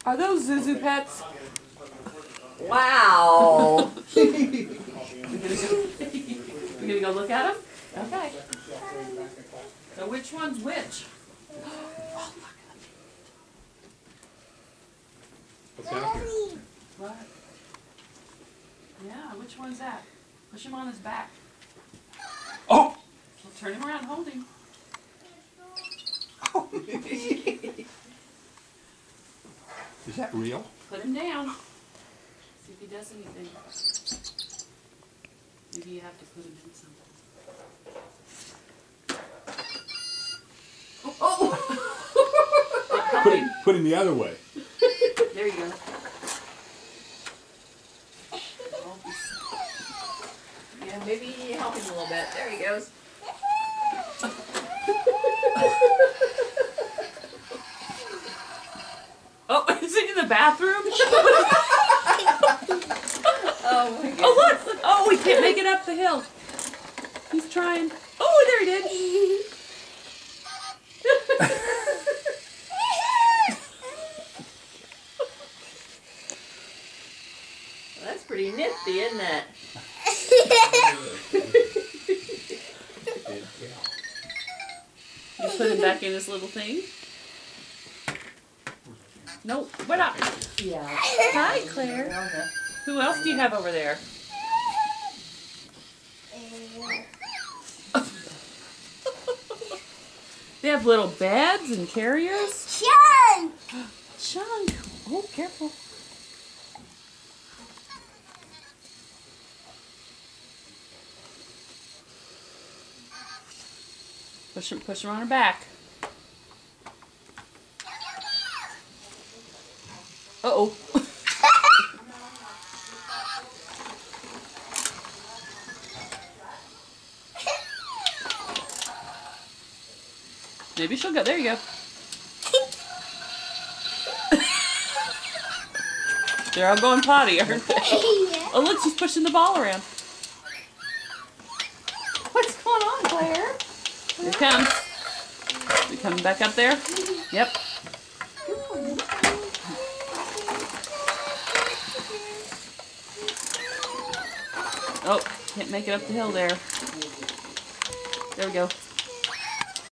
Are those Zuzu pets? Wow. You gonna go look at them? Okay. So which one's which? What's happening? What? Yeah, which one's that? Push him on his back. Oh! Well, turn him around, hold him. Is that real? Put him down. See if he does anything. Maybe you have to put him in something. Oh! Put him the other way. There you go. Yeah, maybe help him a little bit. There he goes. Oh, is he in the bathroom? Oh my god. Oh, look! Oh, he can't make it up the hill. He's trying. Oh, there he did. Well, that's pretty nifty, isn't it? You put him back in his little thing. Nope, we're not. Yeah. Hi, Claire. Who else do you have over there? They have little beds and carriers. Chunk! Chunk. Oh, careful. Push him on her back. Uh-oh. Maybe she'll go. There you go. They're all going potty, aren't they? Oh, look, she's pushing the ball around. What's going on, Claire? Here it comes. You coming back up there? Yep. Oh, can't make it up the hill there. There we go.